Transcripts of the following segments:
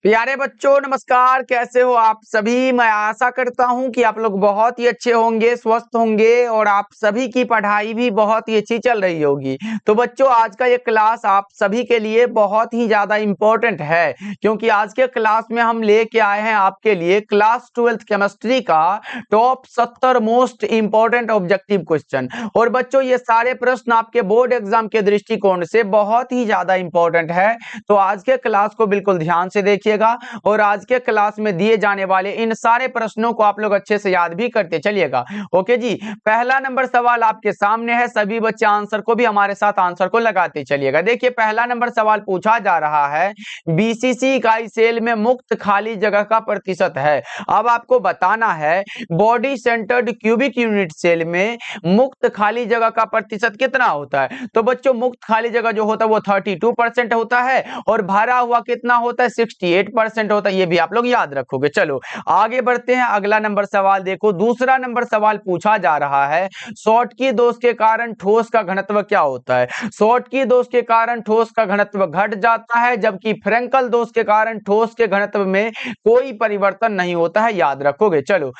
प्यारे बच्चों नमस्कार। कैसे हो आप सभी। मैं आशा करता हूं कि आप लोग बहुत ही अच्छे होंगे, स्वस्थ होंगे और आप सभी की पढ़ाई भी बहुत ही अच्छी चल रही होगी। तो बच्चों आज का ये क्लास आप सभी के लिए बहुत ही ज्यादा इम्पोर्टेंट है, क्योंकि आज के क्लास में हम लेके आए हैं आपके लिए क्लास 12th केमिस्ट्री का top 70 most important objective question. और बच्चों ये सारे प्रश्न आपके बोर्ड एग्जाम के दृष्टिकोण से बहुत ही ज्यादा इम्पोर्टेंट है। तो आज के क्लास को बिल्कुल ध्यान से देखिए और आज के क्लास में दिए जाने वाले इन सारे प्रश्नों को आप लोग अच्छे से याद भी करते चलिएगा। ओके जी, पहला नंबर सवाल आपके सामने है। सभी बच्चे आंसर को भी हमारे साथ आंसर को लगाते चलिएगा। देखिए पहला नंबर सवाल पूछा जा रहा है, बीसीसी इकाई सेल में मुक्त खाली जगह का प्रतिशत है। अब आपको बताना है body centred cubic unit cell में मुक्त खाली जगह का प्रतिशत कितना होता है। तो बच्चों मुक्त खाली जगह जो होता है वो 32% होता है और भरा हुआ कितना होता है 68% होता है। ये भी आप लोग याद रखोगे। चलो आगे बढ़ते हैं। अगला नंबर सवाल देखो, दूसरा नंबर सवाल पूछा जा रहा है, शॉटकी दोष के कारण ठोस का घनत्व क्या होता है। शॉटकी दोष के कारण ठोस का घनत्व घट जाता है, जबकि फ्रेंकल दोष के कारण ठोस के घनत्व में कोई परिवर्तन नहीं होता है। याद रखोगे। चलो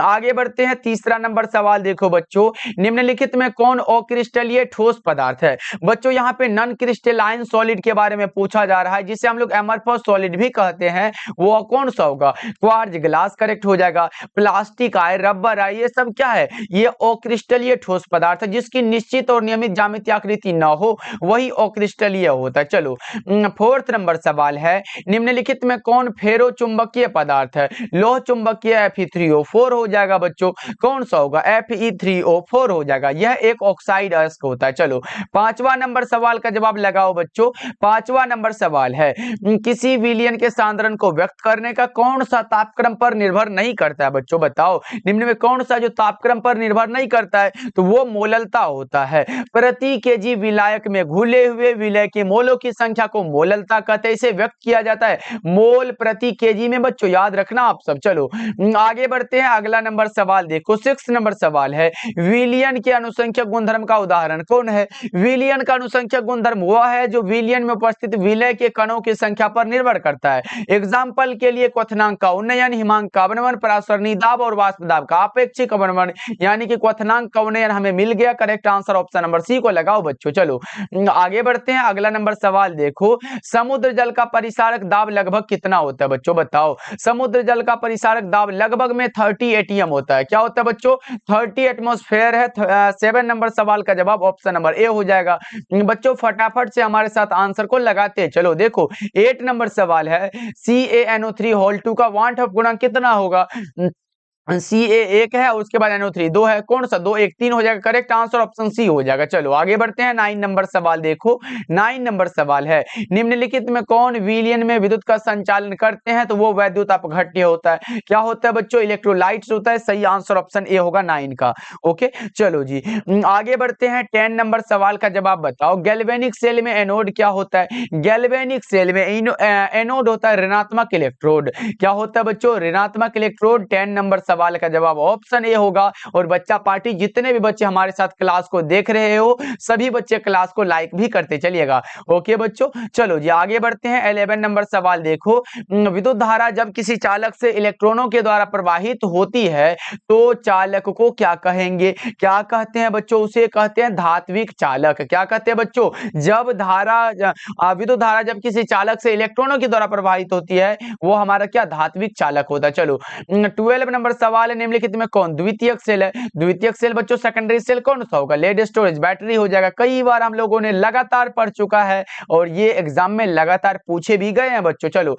आगे बढ़ते हैं। तीसरा नंबर सवाल देखो बच्चों, निम्नलिखित में कौन अक्रिस्टलीय ठोस पदार्थ है। बच्चों यहाँ पे नॉन क्रिस्टलाइन सॉलिड के बारे में पूछा जा रहा है, जिसे हम लोग एमरफस सॉलिड भी कहते हैं। वो कौन सा होगा। क्वार्ज ग्लास करेक्ट हो जाएगा। प्लास्टिक आए, रबर आए, ये सब क्या है, ये अक्रिस्टलीय ठोस पदार्थ है। जिसकी निश्चित और नियमित ज्यामितीय आकृति न हो वही अक्रिस्टलीय होता है। चलो फोर्थ नंबर सवाल है, निम्नलिखित में कौन फेरो चुंबकीय पदार्थ है। लोह चुंबकीय Fe3O4 हो जाएगा बच्चों। कौन सा होगा, Fe3O4 हो जाएगा। यह एक ऑक्साइड अयस्क होता है। चलो पांचवा नंबर सवाल का जवाब लगाओ बच्चों। पांचवा नंबर सवाल है, किसी विलयन के सांद्रण को व्यक्त करने का कौन सा तापक्रम पर निर्भर नहीं करता है। बच्चों बताओ निम्न में कौन सा जो तापक्रम पर निर्भर नहीं करता है, तो वो मोललता होता है। प्रति केजी विलायक में घुले हुए विलय के मोलों की संख्या को मोललता कहते हैं। इसे व्यक्त किया जाता है मोल प्रति केजी में। बच्चों याद रखना आप सब। चलो आगे बढ़ते हैं। अगला नंबर सवाल देखो, 6 नंबर सवाल है, विलयन के अनुसंख्यक गुणधर्म का उदाहरण कौन है। विलयन का अनुसंख्यक गुणधर्म वह है जो विलयन में उपस्थित विलय के कणों की संख्या पर निर्भर करता है। एग्जाम्पल के लिए क्वथनांक का उन्नयन, हिमांक का अवनमन, परासरणी दाब और वाष्प दाब का आपेक्षिक अवनमन, यानी कि क्वथनांक का उन्नयन हमें मिल गया। Correct answer option number C को लगाओ बच्चों। चलो आगे बढ़ते हैं। अगला नंबर सवाल देखो, समुद्र जल का परिसारक दाब लगभग कितना होता है। बच्चों बताओ, समुद्र जल का परिसारक दाब लगभग में 30 एटीएम होता है। क्या होता है बच्चों, 30 एटमॉस्फेयर है। 7 नंबर सवाल का जवाब ऑप्शन नंबर ए हो जाएगा। बच्चों फटाफट से हमारे साथ आंसर को लगाते हैं। चलो देखो 8 नंबर सवाल है, CaNO3 का वांट ऑफ गुणांक कितना होगा। Ca1 है, उसके बाद NO3 2 है। कौन सा 2 1 3 हो जाएगा। करेक्ट आंसर ऑप्शन सी हो जाएगा। चलो आगे बढ़ते हैं। 9 नंबर सवाल देखो। 9 नंबर सवाल है, निम्नलिखित में कौन विलयन में विद्युत का संचालन करते हैं। तो वो वैद्युत अपघट्य होता है। क्या होता है बच्चों, इलेक्ट्रोलाइट्स होता है। सही आंसर ऑप्शन ए होगा 9 का। ओके चलो जी आगे बढ़ते हैं। 10 नंबर सवाल का जवाब बताओ, गैल्वेनिक सेल में एनोड क्या होता है। गैल्वेनिक सेल में एनोड होता है ऋणात्मक इलेक्ट्रोड। क्या होता है बच्चों, ऋणात्मक इलेक्ट्रोड। 10 नंबर सवाल का जवाब ऑप्शन ए होगा। और बच्चा पार्टी जितने भी बच्चे हमारे साथ क्लास को देख रहे हो सभी बच्चे क्लास को लाइक भी करते चलिएगा। ओके बच्चों चलो जी आगे बढ़ते हैं। 11 नंबर सवाल देखो, विद्युत धारा जब किसी चालक से इलेक्ट्रॉनों के द्वारा प्रवाहित होती है तो चालक को क्या कहेंगे। क्या कहते हैं बच्चों, उसे कहते हैं धात्विक चालक। क्या कहते हैं बच्चों, जब विद्युत धारा जब किसी चालक से इलेक्ट्रॉनों के द्वारा प्रवाहित होती है वो हमारा क्या धात्विक चालक होता है। चलो 12 नंबर सवाल है, निम्नलिखित में कौन द्वितीयक सेल है। द्वितीयक सेल बच्चों सेकेंडरी सेल कौन सा होगा, लेड स्टोरेज बैटरी हो जाएगा। कई बार हम लोगों ने लगातार पढ़ चुका है और ये एग्जाम में लगातार पूछे भी गए हैं बच्चों। चलो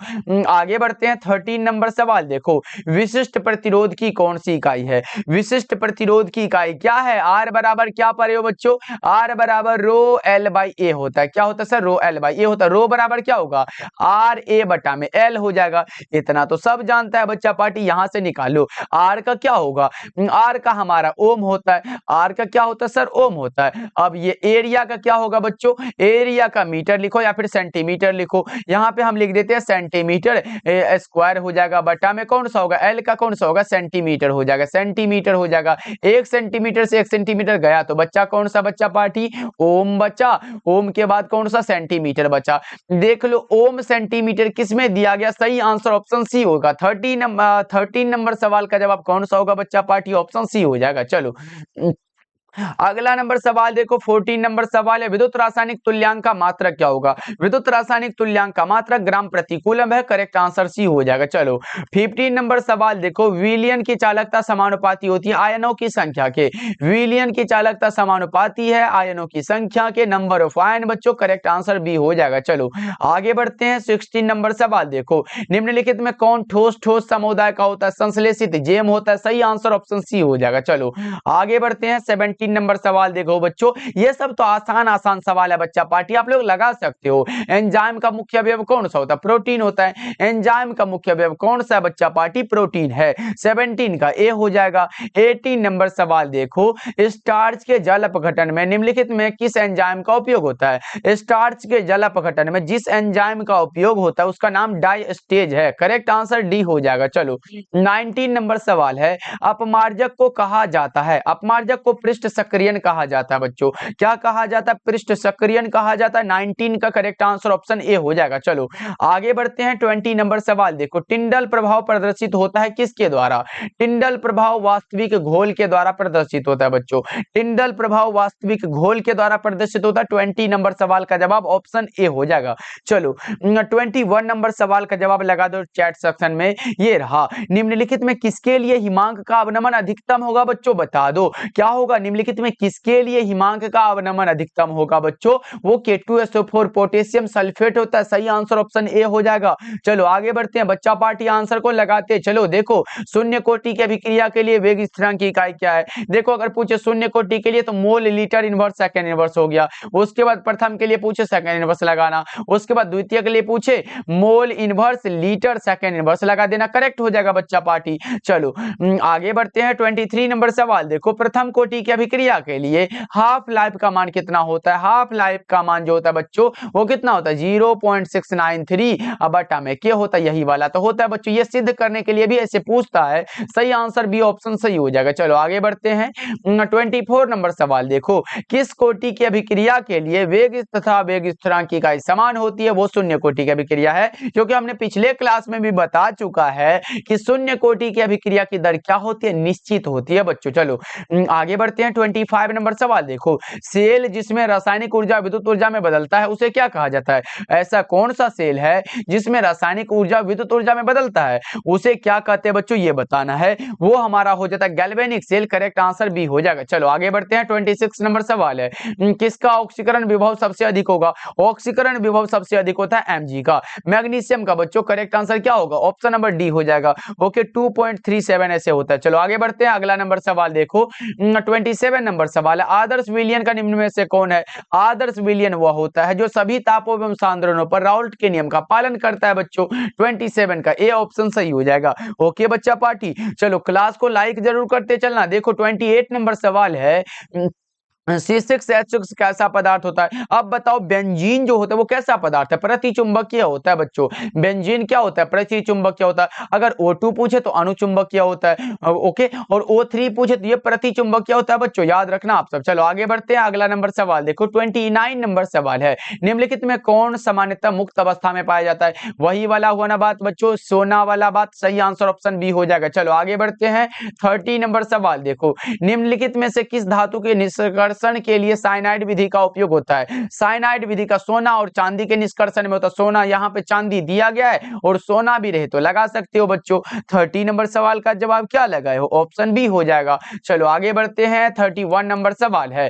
आगे बढ़ते हैं। 13 नंबर सवाल देखो, विशिष्ट प्रतिरोध की कौन सी इकाई है। विशिष्ट प्रतिरोध की इकाई क्या है। आर बराबर क्या पढ़े हो बच्चों, आर बराबर रो एल बाई ए होता है। क्या होता है सर, रो एल बाई ए होता है। रो बराबर क्या होगा, आर ए बटा में एल हो जाएगा। इतना तो सब जानता है बच्चा पार्टी, यहां से निकालो। आर का क्या होगा, आर का हमारा ओम होता है, आर का क्या होता है सर, ओम होता है। अब ये एरिया का क्या होगा बच्चों, एरिया का मीटर लिखो या फिर सेंटीमीटर लिखो, यहाँ पे हम लिख देते हैं सेंटीमीटर स्क्वायर हो जाएगा, बटा में कौन सा होगा, एल का कौन सा होगा, सेंटीमीटर हो जाएगा, सेंटीमीटर हो जाएगा। 1 सेंटीमीटर से 1 सेंटीमीटर गया तो बच्चा कौन सा बच्चा पार्टी, ओम बचा, ओम के बाद कौन सा, सेंटीमीटर बचा। देख लो ओम सेंटीमीटर किस में दिया गया, सही आंसर ऑप्शन सी होगा। 13 नंबर सवाल का जवाब कौन सा होगा बच्चा पार्टी, ऑप्शन सी हो जाएगा। चलो अगला नंबर सवाल देखो, 14 नंबर सवाल है, विद्युत रासायनिक तुल्यांक का मात्रक क्या होगा, विद्युत रासायनिक तुल्यांक का मात्रक ग्राम प्रति कूलम है, करेक्ट आंसर सी हो जाएगा। चलो 15 नंबर सवाल देखो, विलयन की चालकता समानुपाती होती है आयनों की संख्या के, विलयन की चालकता समानुपाती है आयनों की संख्या के, नंबर ऑफ आयन बच्चों, करेक्ट आंसर बी हो जाएगा। चलो आगे बढ़ते हैं, 16 नंबर सवाल देखो, निम्नलिखित में कौन ठोस ठोस समुदाय का होता है, संश्लेषित जेम होता है, सही आंसर ऑप्शन सी हो जाएगा। चलो आगे बढ़ते हैं, 17 नंबर सवाल देखो बच्चों, ये सब तो आसान सवाल है बच्चा पार्टी, आप लोग लगा सकते हो। एंजाइम का मुख्य अवयव कौन सा होता है, प्रोटीन होता है, एंजाइम का मुख्य अवयव कौन सा है बच्चा पार्टी, प्रोटीन है, 17 का ए हो जाएगा। 18 नंबर सवाल देखो, स्टार्च के जल अपघटन में निम्नलिखित में किस एंजाइम का उपयोग होता है, स्टार्च के जल अपघटन में जिस एंजाइम का उपयोग होता है उसका नाम डायस्टेज है, करेक्ट आंसर डी हो जाएगा। चलो 19 नंबर सवाल है, अपमार्जक को कहा जाता है, अपमार्जक को पृष्ठ सक्रियन कहा जाता है बच्चों, क्या कहा जाता है, पृष्ठ सक्रियन कहा जाता है, 19 का करेक्ट आंसर ऑप्शन ए हो जाएगा। चलो आगे बढ़ते हैं, 20 नंबर सवाल देखो, टिंडल प्रभाव प्रदर्शित होता है किसके द्वारा, टिंडल प्रभाव वास्तविक घोल के द्वारा प्रदर्शित होता है बच्चों, टिंडल प्रभाव वास्तविक घोल के द्वारा प्रदर्शित होता है, 20 नंबर सवाल का जवाब ऑप्शन ए हो जाएगा। चलो 21 नंबर सवाल का जवाब लगा दो चैट सेक्शन में, ये रहा, निम्नलिखित में किसके लिए हिमांक का अवनमन अधिकतम होगा बच्चों, बता दो क्या होगा, निम्नलिखित में किसके लिए हिमांक का अवनमन अधिकतम होगा बच्चों, वो K2SO4 पोटेशियम सल्फेट होता है, सही आंसर ऑप्शन ए हो जाएगा। चलो आगे बढ़ते हैं, बच्चा पार्टी आंसर को लगाते चलो, देखो शून्य कोटि की अभिक्रिया के लिए वेग स्थिरांक की इकाई क्या है, देखो अगर पूछे शून्य कोटि के लिए तो mole litre inverse second inverse हो गया, उसके बाद प्रथम के लिए पूछे सेकंड इनवर्स लगाना, उसके बाद द्वितीय के लिए पूछे mole inverse litre second inverse लगा देना, करेक्ट हो जाएगा बच्चा पार्टी। चलो आगे बढ़ते हैं, 23 नंबर सवाल देखो, प्रथम कोटि की अभिक्रिया के लिए हाफ लाइफ का मान कितना होता है, हाफ लाइफ का मान जो होता है बच्चों वो कितना होता है, 0.693 बटा में क्या होता है, यही वाला तो होता है बच्चों, ये सिद्ध करने के लिए भी ऐसे पूछता है, सही आंसर बी ऑप्शन सही हो जाएगा। चलो आगे बढ़ते हैं, 24 नंबर सवाल देखो, किस कोटि की अभिक्रिया के लिए वेग तथा वेग स्थिरांक की इकाई समान होती है, वो शून्य कोटि की अभिक्रिया है, क्योंकि हमने पिछले क्लास में भी बता चुका है कि शून्य कोटि की अभिक्रिया की दर क्या होती है, निश्चित होती है बच्चों। चलो आगे बढ़ते हैं, 25 नंबर सवाल देखो, सेल जिसमें रासायनिक ऊर्जा विद्युत ऊर्जा में बदलता है उसे क्या कहा जाता है, ऐसा कौन सा सेल है जिसमें रासायनिक ऊर्जा विद्युत ऊर्जा में बदलता है, उसे क्या कहते हैं बच्चों, ये बताना है, वो हमारा हो जाता है galvanic cell, correct answer B हो जाएगा। चलो आगे बढ़ते हैं, 26 नंबर सवाल है, किसका ऑक्सीकरण विभव सबसे अधिक होगा, ऑक्सीकरण विभव सबसे अधिक होता है Mg का, मैग्नीशियम का बच्चों, करेक्ट आंसर क्या होगा, ऑप्शन नंबर डी हो जाएगा, ओके 2.37 ऐसे होता है। चलो आगे बढ़ते हैं, अगला नंबर सवाल देखो, 27 नंबर सवाल है, आदर्श विलयन का निम्न में से कौन है, आदर्श विलयन वह होता है जो सभी तापों एवं सांद्रणों पर राउल्ट के नियम का पालन करता है बच्चों, 27 का ए ऑप्शन सही हो जाएगा। ओके बच्चा पार्टी, चलो क्लास को लाइक जरूर करते चलना। देखो 28 नंबर सवाल है, C6H6 कैसा पदार्थ होता है, अब बताओ बेंजीन जो होता है वो कैसा पदार्थ है, प्रतिचुंबकीय होता है बच्चों, बेंजीन क्या होता है, प्रतिचुंबकीय होता है, अगर O2 पूछे तो अणुचुंबकीय होता है, ओके, और O3 पूछे तो ये प्रतिचुंबकीय होता है बच्चों, याद रखना आप सब। चलो आगे बढ़ते हैं, अगला नंबर सवाल देखो, 29 नंबर सवाल है, निम्नलिखित में कौन सामान्यतः मुक्त अवस्था में पाया जाता है, वही वाला हुआ ना बात बच्चों, सोना वाला बात, सही आंसर ऑप्शन बी हो जाएगा। चलो आगे बढ़ते हैं, 30 नंबर सवाल देखो, निम्नलिखित में से किस धातु के निष्कर्षण के लिए साइनाइड विधि का उपयोग होता है, साइनाइड विधि का सोना और चांदी के निष्कर्षण में होता है, सोना यहाँ पे चांदी दिया गया है और सोना भी रहे तो लगा सकते हो बच्चों। 30 नंबर सवाल का जवाब क्या लगाए हो, ऑप्शन बी हो जाएगा। चलो आगे बढ़ते हैं, 31 नंबर सवाल है,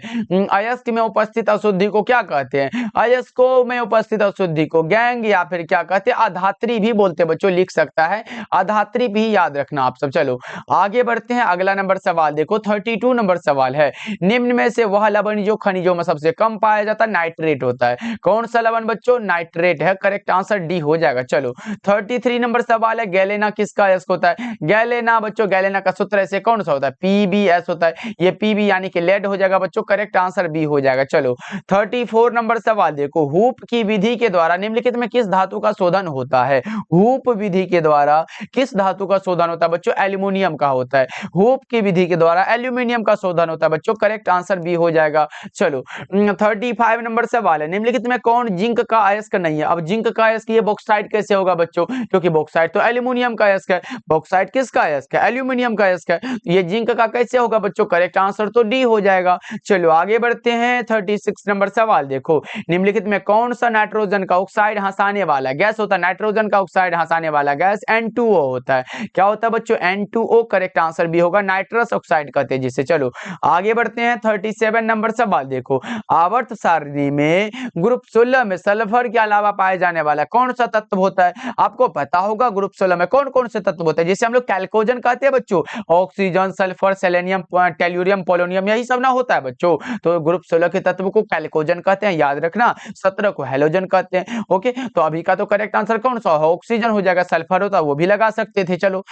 अयस्क में उपस्थित अशुद्धि को क्या कहते हैं, अयस्कों में उपस्थित अशुद्धि को गैंग या फिर क्या कहते हैं, अधात्री भी बोलते हैं बच्चों, लिख सकता है अधात्री भी, याद रखना आप सब। चलो आगे बढ़ते हैं, अगला नंबर सवाल देखो, 32 नंबर सवाल है, निम्न में से वह लवण जो खनिजों में सबसे कम पाया जाता है नाइट्रेट होता है। कौन सा लवण बच्चों? नाइट्रेट है। करेक्ट आंसर डी हो जाएगा। चलो 33 नंबर सवाल है, गैलेना किसका अयस्क होता है? गैलेना बच्चों, गैलेना का सूत्र ऐसे कौन सा होता है? PbS होता है। ये Pb यानी कि लेड हो जाएगा बच्चों। करेक्ट आंसर बी हो जाएगा। चलो 34 नंबर सवाल देखो, हूप की विधि के द्वारा निम्नलिखित में किस धातु का शोधन होता है? हूप विधि के द्वारा किस धातु का शोधन होता है बच्चों? एल्यूमिनियम का होता है। हूप की विधि के द्वारा एल्यूमिनियम का शोधन होता है बच्चों। करेक्ट आंसर बी हो जाएगा। चलो 35 नंबर सवाल है, निम्नलिखित में कौन जिंक का अयस्क नहीं है? अब जिंक का अयस्क ये बॉक्साइट कैसे होगा बच्चों? क्योंकि बॉक्साइट तो एल्यूमिनियम का अयस्क है। बॉक्साइट किसका अयस्क है? एल्यूमिनियम का अयस्क है। ये जिंक का कैसे होगा बच्चों? करेक्ट आंसर तो डी हो जाएगा। चलो आगे बढ़ते हैं। 36 नंबर सवाल देखो, निम्नलिखित में कौन सा नाइट्रोजन का ऑक्साइड हंसाने वाला गैस होता है? नाइट्रोजन का ऑक्साइड हंसाने वाला गैस N2O होता है। क्या होता है बच्चों? N2O। करेक्ट आंसर भी होगा, नाइट्रस ऑक्साइड कहते हैं जिसे। चलो आगे बढ़ते हैं। 37 नंबर सवाल देखो, आवर्त सारणी में ग्रुप 16 में सल्फर के अलावा पाए जाने वाला कौन सा तत्व होता है? आपको पता होगा ग्रुप 16 में कौन कौन से तत्व होते हैं, जिसे हम लोग कैल्कोजन कहते हैं बच्चों। Oxygen, sulphur, selenium, tellurium, polonium, यही सब ना होता है बच्चों। तो ग्रुप 16 के तत्व को कैल्कोजन कहते हैं, याद रखना। 17 को हेलोजन कहते हैं। ओके, तो अभी का तो करेक्ट आंसर कौन सा? ऑक्सीजन हो जाएगा। सल्फर होता वो भी लगा सकते थे। चलो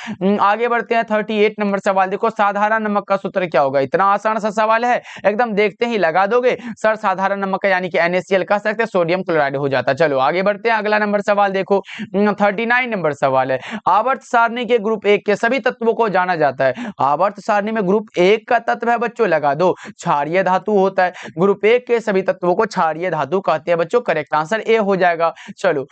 आगे बढ़ते हैं। 38 नंबर सवाल देखो, साधारण नमक का सूत्र क्या होगा? इतना आसान सा सवाल है, एकदम देखते ही लगा दोगे। सर साधारण नमक का यानी कि NaCl कह सकते हैं, सोडियम क्लोराइड हो जाता। चलो आगे बढ़ते हैं। अगला नंबर सवाल देखो, 39 नंबर सवाल है, आवर्त सारणी के ग्रुप 1 के सभी तत्वों को जाना जाता है। आवर्त सारणी में ग्रुप 1 का तत्व है बच्चों, लगा दो, क्षारीय धातु होता है। ग्रुप 1 के सभी तत्वों को क्षारीय धातु कहते हैं बच्चों। करेक्ट आंसर ए हो जाएगा। चलो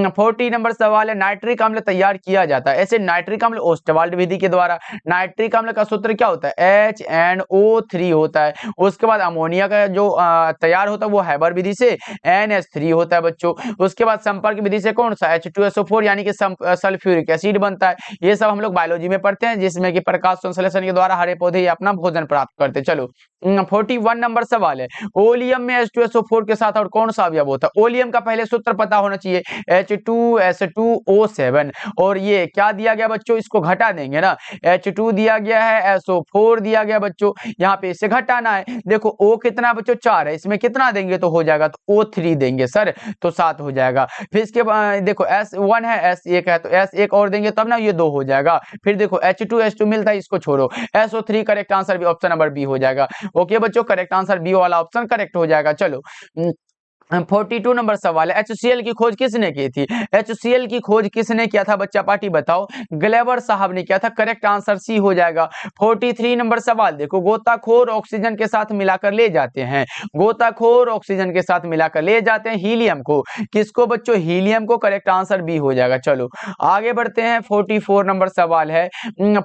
40 नंबर सवाल है, नाइट्रिक अम्ल तैयार किया जाता है ऐसे नाइट्रिक अम्ल ओस्टवाल्ड विधि के द्वारा। नाइट्रिक अम्ल का सूत्र क्या होता है? HNO3 होता है। उसके बाद अमोनिया का जो तैयार होता है वो हैबर विधि से NH3 होता है बच्चों। उसके बाद संपर्क विधि से कौन सा? H2SO4 यानी कि सल्फ्यूरिक एसिड बनता है। ये सब हम लोग बायोलॉजी में पढ़ते हैं, जिसमें कि प्रकाश संश्लेषण के द्वारा हरे पौधे अपना भोजन प्राप्त करते हैं। चलो 41 नंबर सवाल है, ओलियम में H2SO4 के साथ और कौन सा अवयव होता है? ओलियम का पहले सूत्र पता होना चाहिए, H2S2O7। और ये क्या दिया गया बच्चों? इसको घटा देंगे ना, H2 दिया गया है, SO4 दिया गया बच्चों, यहाँ पे इसे घटाना है। देखो O कितना बच्चों? 4 है, इसमें कितना देंगे तो हो जाएगा? तो O3 देंगे सर, तो 7 हो जाएगा। फिर इसके बाद देखो S1 है, S1 है, तो S1 और देंगे तब ना ये 2 हो जाएगा। फिर देखो H2S2 मिलता है, इसको छोड़ो, SO3। करेक्ट आंसर भी ऑप्शन नंबर बी हो जाएगा। ओके बच्चों, करेक्ट आंसर बी वाला ऑप्शन करेक्ट हो जाएगा। चलो 42 नंबर सवाल है, HCl की खोज किसने की थी? HCl की खोज किसने किया था बच्चा पार्टी बताओ? ग्लेवर साहब ने किया था। करेक्ट आंसर सी हो जाएगा। 43 नंबर सवाल देखो, गोताखोर ऑक्सीजन के साथ मिलाकर ले जाते हैं। गोताखोर ऑक्सीजन के साथ मिलाकर ले जाते हैं हीलियम को। किसको बच्चों? हीलियम को। करेक्ट आंसर बी हो जाएगा। चलो आगे बढ़ते हैं। 44 नंबर सवाल है,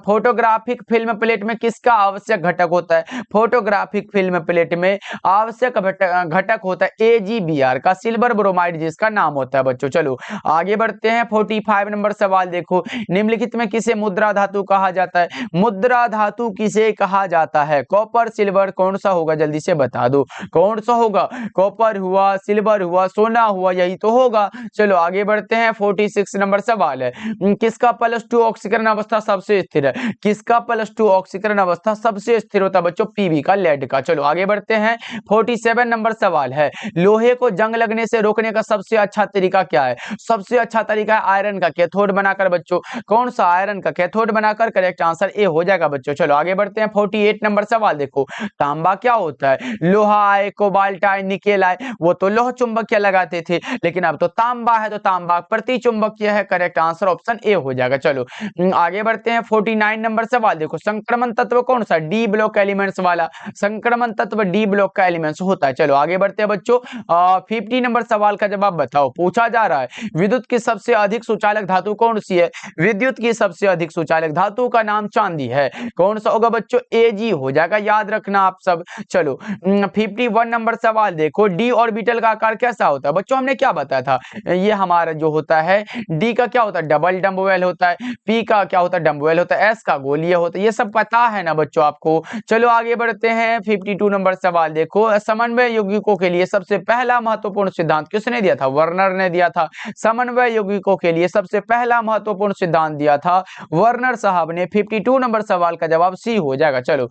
फोटोग्राफिक फिल्म प्लेट में किसका आवश्यक घटक होता है? फोटोग्राफिक फिल्म प्लेट में आवश्यक घटक होता है AgBr का, सिल्वर ब्रोमाइड जिसका नाम होता है बच्चों। चलो आगे बढ़ते हैं। 45 नंबर सवाल देखो, निम्नलिखित में किसे मुद्रा धातु कहा जाता है? मुद्रा धातु किसे कहा जाता है? कॉपर, सिल्वर, कौन सा होगा? जल्दी से बता दो, कौन सा होगा? कॉपर हुआ, सिल्वर हुआ, सोना हुआ, यही तो होगा। चलो आगे बढ़ते हैं। 46 नंबर सवाल है, किसका +2 ऑक्सीकरण अवस्था सबसे स्थिर है? किसका +2 ऑक्सीकरण अवस्था सबसे स्थिर होता है बच्चों? PB का, लेड का। चलो आगे बढ़ते हैं। 47 नंबर सवाल है, लोहे को जंग लगने से रोकने का सबसे अच्छा तरीका क्या है? सबसे अच्छा तरीका है आयरन का कैथोड बनाकर बच्चों। कौन सा? आयरन का कैथोड बनाकर। करेक्ट आंसर ए हो जाएगा बच्चों। चलो आगे बढ़ते हैं। 48 नंबर सवाल देखो, तांबा क्या होता है? लोहा आए, कोबाल्ट आए, निकेल आए, वो तो लोह चुंबकीय लगाते थे, लेकिन अब तो तांबा है तो तांबा प्रति चुंबकीय है। करेक्ट आंसर ऑप्शन ए हो जाएगा। चलो आगे बढ़ते हैं। 49 नंबर सवाल देखो, संक्रमण तत्व कौन सा? डी ब्लॉक एलिमेंट्स वाला संक्रमण तत्व डी ब्लॉक का एलिमेंट्स होता है। चलो आगे बढ़ते हैं बच्चों। 50 नंबर सवाल का जवाब बताओ। पूछा जा रहा है, विद्युत की सबसे अधिक सुचालक धातु कौन सी है? विद्युत की सबसे अधिक सुचालक धातु का नाम चांदी है। कौन सा होगा बच्चों? Ag हो जाएगा, याद रखना आप सब। चलो 51 नंबर सवाल देखो, डी ऑर्बिटल का आकार कैसा होता है? बच्चों हमने क्या बताया था, ये हमारा जो होता है डी का क्या होता है? डबल डम्बवेल होता है। पी का क्या होता है? डम्बवेल होता है। एस का गोलीय होता है। ये सब पता है ना बच्चों आपको। चलो आगे बढ़ते हैं। 52 नंबर सवाल देखो, समन्वय यौगिकों के लिए सबसे पहला पहला महत्वपूर्ण सिद्धांत किसने दिया था? वर्नर ने दिया था। समन्वय यौगिकों के लिए सबसे पहला महत्वपूर्ण सिद्धांत दिया था वर्नर साहब ने। 52 नंबर सवाल का जवाब सी हो जाएगा। चलो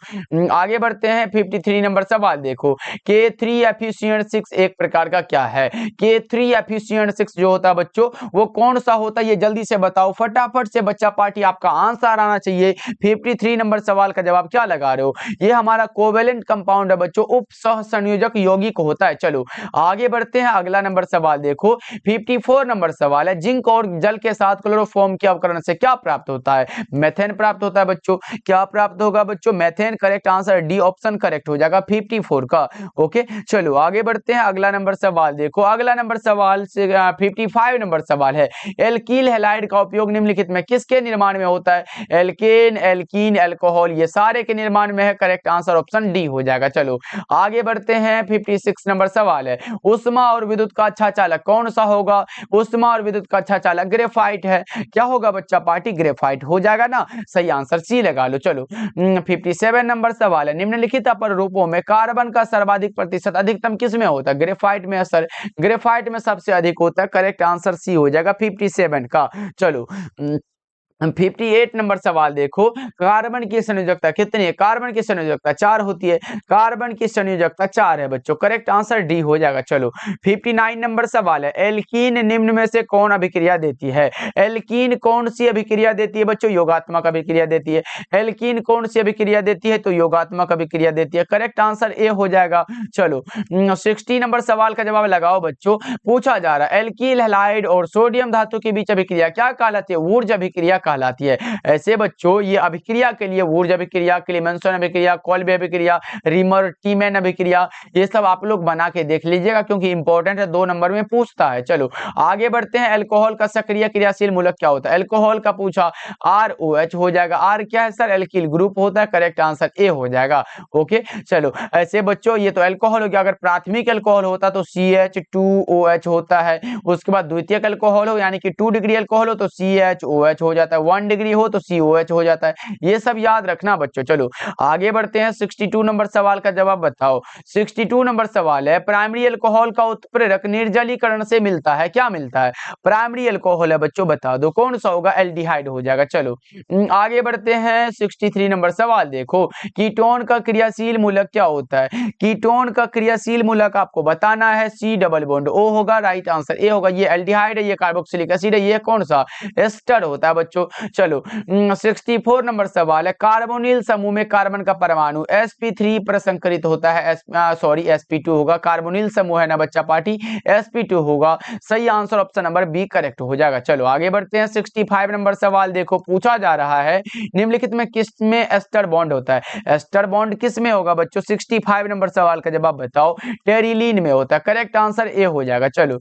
आगे बढ़ते हैं। 53 नंबर सवाल देखो, K3 एफिशिएंट 6 एक प्रकार का क्या है? K3 एफिशिएंट 6 जो होता है बच्चों वो कौन सा होता है, ये जल्दी से बताओ, फटाफट से बच्चा पार्टी आपका आंसर आना चाहिए। 53 नंबर सवाल का जवाब क्या लगा रहे हो? ये हमारा कोवेलेंट कंपाउंड है बच्चों, उप सह संयोजक यौगिक होता है। चलो आगे बढ़ते हैं। अगला नंबर सवाल देखो, 54 नंबर सवाल है, जिंक और जल के साथ क्लोरोफॉर्म के अवकरण से क्या प्राप्त होता है? मेथेन प्राप्त होता है बच्चों। क्या प्राप्त होगा बच्चों? Methane. Correct answer D option correct हो जाएगा 54 का। ओके चलो आगे बढ़ते हैं। अगला नंबर सवाल देखो, अगला नंबर सवाल से 55 नंबर सवाल है, एल्कील हैलाइड का उपयोग निम्नलिखित में किसके निर्माण में होता है? एल्केन, एल्कीन, एल्कोहल, ये सारे के निर्माण में है। करेक्ट आंसर ऑप्शन डी हो जाएगा। चलो आगे बढ़ते हैं। 56 नंबर सवाल है, उष्मा और विद्युत का अच्छा चालक कौन सा होगा? उष्मा और विद्युत का अच्छा चालक ग्रेफाइट है। क्या होगा बच्चा पार्टी? ग्रेफाइट हो जाएगा ना। सही आंसर सी लगा लो। चलो 57 नंबर सवाल है, निम्नलिखित अपर रूपों में कार्बन का सर्वाधिक प्रतिशत अधिकतम किस में होता है? ग्रेफाइट में। सर ग्रेफाइट में सबसे अधिक होता है। करेक्ट आंसर सी हो जाएगा 57 का। चलो 58 नंबर सवाल देखो, कार्बन की संयोजकता कितनी है? कार्बन की संयोजकता 4 होती है। कार्बन की संयोजकता 4 है बच्चों। करेक्ट आंसर डी हो जाएगा। चलो 59 नंबर सवाल है, एल्कीन निम्न में से कौन अभिक्रिया देती है? एल्कीन कौन सी अभिक्रिया देती है बच्चों? योगात्मक अभिक्रिया देती है। एल्कीन कौन सी अभिक्रिया देती है? तो योगात्मक अभिक्रिया देती है। करेक्ट आंसर ए हो जाएगा। चलो 60 नंबर सवाल का जवाब लगाओ बच्चों। पूछा जा रहा है, एल्कील हैलाइड और सोडियम धातु के बीच अभिक्रिया क्या कहलाती है? ऊर्जा अभिक्रिया कहलाती है। ऐसे बच्चों ये अभिक्रिया के लिए ऊर्जा अभिक्रिया, क्लेमेंसन अभिक्रिया, कॉल्बी अभिक्रिया, रिमर टीमैन अभिक्रिया, ये सब आप लोग बना के देख लीजिएगा क्योंकि इंपॉर्टेंट है, 2 नंबर में पूछता है। चलो आगे बढ़ते हैं। अल्कोहल का सक्रिय क्रियाशील मूलक क्या होता है? अल्कोहल का पूछा, ROH हो जाएगा। आर क्या है सर? एल्किल ग्रुप होता है। करेक्ट आंसर ए हो जाएगा। ओके चलो ऐसे बच्चों ये तो अल्कोहल हो गया। अगर प्राथमिक अल्कोहल होता तो CH2OH होता है। उसके बाद द्वितीयक अल्कोहल हो यानी कि 2 डिग्री अल्कोहल हो तो CHOH हो जाता है। 1 डिग्री हो तो COH हो जाता है। ये सब याद रखना बच्चों। चलो आगे बढ़ते हैं। 62 नंबर सवाल का जवाब बताओ। 62 नंबर सवाल है, प्राइमरी अल्कोहल का उत्प्रेरक निर्जलीकरण से मिलता है। क्या मिलता है? प्राइमरी अल्कोहल है बच्चों, बता दो कौन सा होगा? एल्डिहाइड हो जाएगा। चलो आगे बढ़ते हैं। 63 नंबर सवाल देखो, कीटोन का क्रियाशील मूलक क्या होता है? कीटोन का क्रियाशील मूलक आपको बताना है। C डबल बॉन्ड O होगा। राइट आंसर ए होगा। ये एल्डिहाइड है, ये कार्बोक्सिलिक एसिड है, ये कौन सा? एस्टर होता है बच्चों। चलो 64 नंबर सवाल है, कार्बोनिल समूह में कार्बन का परमाणु sp3 पर संकरित होता है। sp2 होगा। कार्बोनिल समूह है ना बच्चा पार्टी, sp2 होगा। सही answer option number B correct हो जाएगा। चलो आगे बढ़ते हैं। 65 नंबर सवाल देखो, पूछा जा रहा है निम्नलिखित में किस में एस्टर बॉन्ड होता है? एस्टर बॉन्ड किस में होगा बच्चों? 65 नंबर सवाल का जवाब बताओ। टेरिलीन में होता है। करेक्ट आंसर ए हो जाएगा। चलो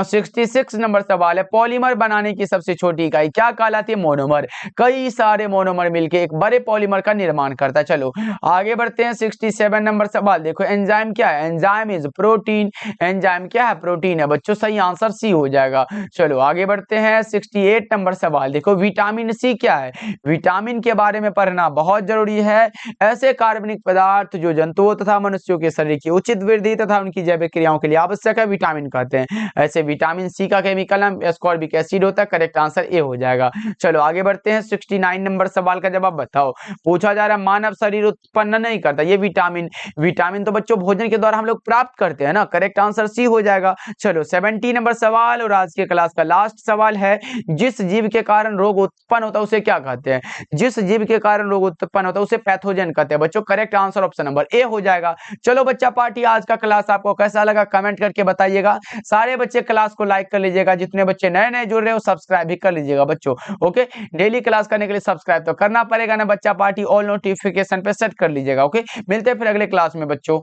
66 नंबर सवाल है, पॉलीमर बनाने की सबसे छोटी इकाई क्या कहलाती है? मोनोमर। कई सारे मोनोमर मिलके एक बड़े पॉलीमर का निर्माण करता है। चलो आगे बढ़ते हैं। 67 नंबर सवाल देखो, एंजाइम क्या है? Enzyme is protein. एंजाइम क्या है? प्रोटीन है बच्चों। सही आंसर सी हो जाएगा। चलो आगे बढ़ते हैं। 68 नंबर सवाल देखो, विटामिन सी क्या है? विटामिन के बारे में पढ़ना बहुत जरूरी है। ऐसे कार्बनिक पदार्थ जो जंतुओं तथा मनुष्यों के शरीर की उचित वृद्धि तथा उनकी जैविक क्रियाओं के लिए आवश्यक है, विटामिन कहते हैं। ऐसे विटामिन सी का केमिकल नाम एस्कॉर्बिक एसिड होता है। करेक्ट आंसर ए हो जाएगा। चलो आगे बढ़ते हैं। 69 नंबर सवाल का जवाब बताओ। पूछा जा रहा है, मानव शरीर उत्पन्न नहीं करता ये विटामिन। विटामिन तो बच्चों भोजन के द्वारा हम लोग प्राप्त करते हैं ना। करेक्ट आंसर सी हो जाएगा। चलो 70 नंबर सवाल और आज के क्लास का लास्ट सवाल है, जिस जीव के कारण रोग उत्पन्न होता है उसे क्या कहते हैं? जिस जीव के कारण रोग उत्पन्न होता है उसे पैथोजन कहते हैं बच्चों। Correct answer option number A हो जाएगा। चलो बच्चा पार्टी आज का क्लास आपको कैसा लगा कमेंट करके बताइएगा। सारे बच्चे क्लास को लाइक कर लीजिएगा, जितने बच्चे नए नए जुड़ रहे हो सब्सक्राइब भी कर लीजिएगा बच्चों। ओके डेली क्लास करने के लिए सब्सक्राइब तो करना पड़ेगा ना बच्चा पार्टी, ऑल नोटिफिकेशन पे सेट कर लीजिएगा। ओके मिलते हैं फिर अगले क्लास में बच्चों।